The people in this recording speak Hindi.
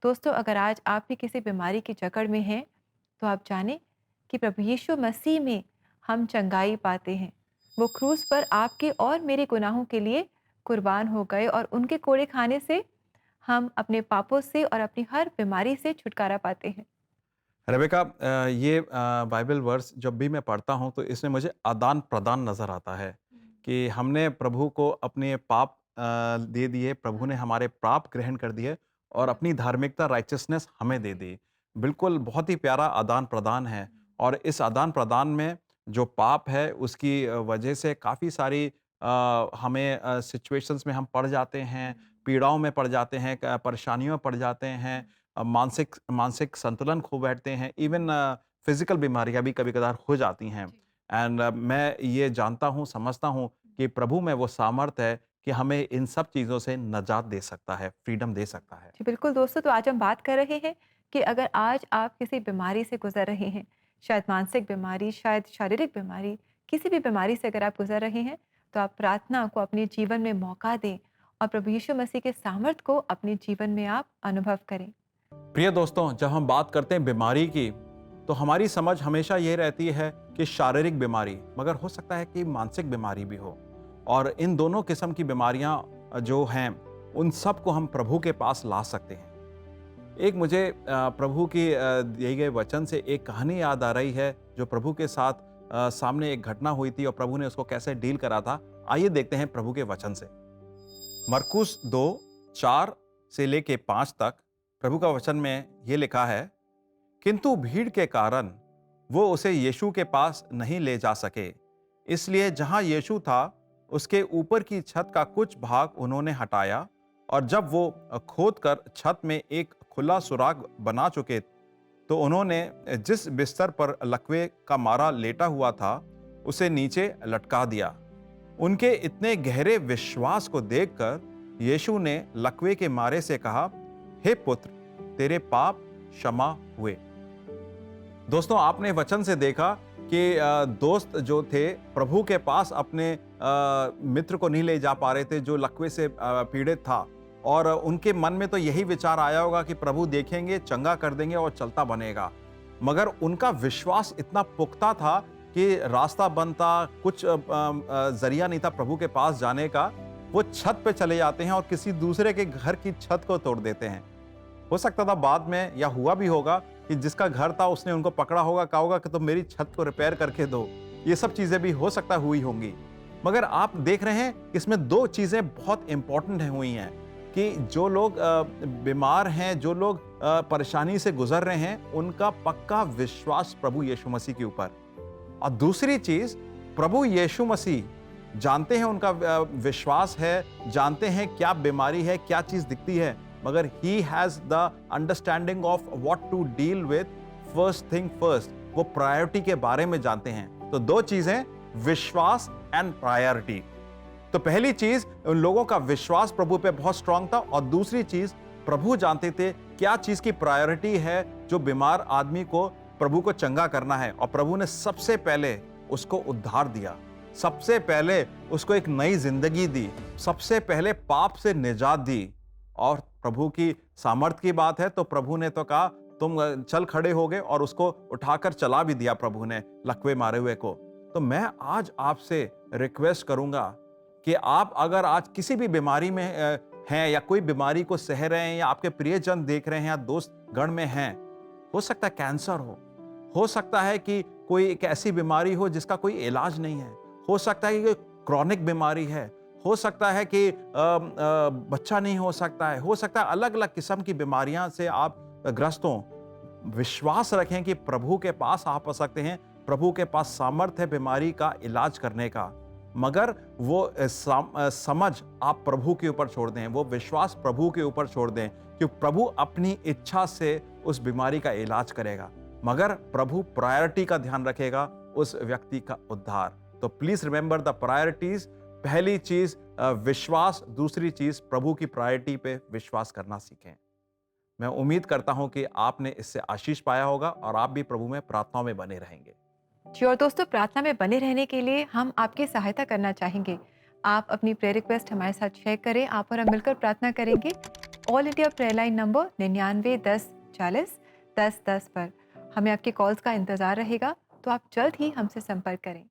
दोस्तों, अगर आज आप भी किसी बीमारी की जकड़ में हैं, तो आप जानें कि प्रभु यीशु मसीह में हम चंगाई पाते हैं। वो क्रूस पर आपके और मेरे गुनाहों के लिए कुर्बान हो गए और उनके कोड़े खाने से हम अपने पापों से और अपनी हर बीमारी से छुटकारा पाते हैं। रेबेका, ये बाइबल वर्स जब भी मैं पढ़ता हूँ तो इसमें मुझे आदान-प्रदान नज़र आता है कि हमने प्रभु को अपने पाप दे दिए, प्रभु ने हमारे पाप ग्रहण कर दिए और अपनी धार्मिकता राइचियसनेस हमें दे दी। बिल्कुल बहुत ही प्यारा आदान-प्रदान है और इस आदान-प्रदान में जो पाप है उसकी वजह से काफ़ी सारी हमें सिचुएशंस में हम पड़ जाते हैं, पीड़ाओं में पड़ जाते हैं, परेशानियों में पड़ जाते हैं। मानसिक मानसिक संतुलन खो बैठते हैं, इवन फिजिकल बीमारियां भी कभी कभार हो जाती हैं। एंड मैं ये जानता हूँ, समझता हूँ कि प्रभु में वो सामर्थ है कि हमें इन सब चीज़ों से निजात दे सकता है, फ्रीडम दे सकता है। जी बिल्कुल दोस्तों, तो आज हम बात कर रहे हैं कि अगर आज आप किसी बीमारी से गुजर रहे हैं, शायद मानसिक बीमारी, शायद शारीरिक बीमारी, किसी भी बीमारी से अगर आप गुजर रहे हैं, तो आप प्रार्थना को अपने जीवन में मौका दें और प्रभु यीशु मसीह के सामर्थ को अपने जीवन में आप अनुभव करें। प्रिय दोस्तों, जब हम बात करते हैं बीमारी की, तो हमारी समझ हमेशा ये रहती है कि शारीरिक बीमारी, मगर हो सकता है कि मानसिक बीमारी भी हो। और इन दोनों किस्म की बीमारियां जो हैं, उन सब को हम प्रभु के पास ला सकते हैं। एक मुझे प्रभु की दिए गए वचन से एक कहानी याद आ रही है, जो प्रभु के साथ सामने एक घटना हुई थी और प्रभु ने उसको कैसे डील करा था। आइए देखते हैं प्रभु के वचन से। मरकुस 2:4 से लेके 5 तक प्रभु का वचन में ये लिखा है, किंतु भीड़ के कारण वो उसे यीशु के पास नहीं ले जा सके। इसलिए जहां यीशु था, उसके ऊपर की छत का कुछ भाग उन्होंने हटाया, और जब वो खोद कर छत में एक खुला सुराग बना चुके, तो उन्होंने जिस बिस्तर पर लकवे का मारा लेटा हुआ था, उसे नीचे लटका दिया। उनके इतने गहरे विश्वास को देखकर यीशु ने लकवे के मारे से कहा, हे पुत्र, तेरे पाप क्षमा हुए। दोस्तों, आपने वचन से देखा कि दोस्त जो थे प्रभु के पास अपने मित्र को नहीं ले जा पा रहे थे, जो लकवे से पीड़ित था, और उनके मन में तो यही विचार आया होगा कि प्रभु देखेंगे, चंगा कर देंगे और चलता बनेगा। मगर उनका विश्वास इतना पुख्ता था कि रास्ता बनता कुछ जरिया नहीं था प्रभु के पास जाने का। वो छत पे चले जाते हैं और किसी दूसरे के घर की छत को तोड़ देते हैं। हो सकता था बाद में, या हुआ भी होगा, कि जिसका घर था उसने उनको पकड़ा होगा, कहा होगा कि तुम मेरी छत को रिपेयर करके दो। ये सब चीजें भी हो सकता हुई होंगी। मगर आप देख रहे हैं इसमें दो चीजें बहुत इंपॉर्टेंट हुई हैं कि जो लोग बीमार हैं, जो लोग परेशानी से गुजर रहे हैं, उनका पक्का विश्वास प्रभु यीशु मसीह के ऊपर। और दूसरी चीज, प्रभु यीशु मसीह जानते हैं, उनका विश्वास है, जानते हैं क्या बीमारी है, क्या चीज दिखती है, मगर he has the understanding of what to deal with. First thing first, वो प्रायोरिटी के बारे में जानते हैं। तो दो चीजें, विश्वास एंड प्रायोरिटी। तो पहली चीज, उन लोगों का विश्वास प्रभु पे बहुत स्ट्रांग था, और दूसरी चीज, प्रभु जानते थे क्या चीज की प्रायोरिटी है, जो बीमार आदमी को प्रभु को चंगा करना है। और प्रभु ने सबसे पहले उसको उद्धार दिया, सबसे पहले उसको एक नई जिंदगी दी, सबसे पहले पाप से निजात दी। और प्रभु की सामर्थ की बात है तो प्रभु ने तो कहा, तुम चल खड़े हो गए, और उसको उठाकर चला भी दिया प्रभु ने लकवे मारे हुए को। तो मैं आज आपसे रिक्वेस्ट करूंगा कि आप अगर आज किसी भी बीमारी में हैं, या कोई बीमारी को सह रहे हैं, या आपके प्रियजन देख रहे हैं, या दोस्त गण में हैं, हो सकता है कैंसर हो सकता है कि कोई एक ऐसी बीमारी हो जिसका कोई इलाज नहीं है, हो सकता है कि क्रॉनिक बीमारी है, हो सकता है कि बच्चा नहीं हो सकता है अलग अलग किस्म की बीमारियां से आप ग्रस्त हों। विश्वास रखें कि प्रभु के पास आप आ सकते हैं, प्रभु के पास सामर्थ है बीमारी का इलाज करने का। मगर वो समझ आप प्रभु के ऊपर छोड़ दें, वो विश्वास प्रभु के ऊपर छोड़ दें कि प्रभु अपनी इच्छा से उस बीमारी का इलाज करेगा, मगर प्रभु प्रायोरिटी का ध्यान रखेगा, उस व्यक्ति का उद्धार। तो प्लीज रिमेंबर द प्रायोरिटीज। पहली चीज विश्वास, दूसरी चीज प्रभु की प्रायोरिटी पे विश्वास करना सीखें। मैं उम्मीद करता हूं कि आपने इससे आशीष पाया होगा और आप भी प्रभु में प्रार्थनाओं में बने रहेंगे। जी, और दोस्तों, प्रार्थना में बने रहने के लिए हम आपकी सहायता करना चाहेंगे। आप अपनी प्रेयर रिक्वेस्ट हमारे साथ शेयर करें, आप और हम मिलकर प्रार्थना करेंगे। All India prayer line number 9910401010 पर हमें आपके कॉल्स का इंतज़ार रहेगा, तो आप जल्द ही हमसे संपर्क करें।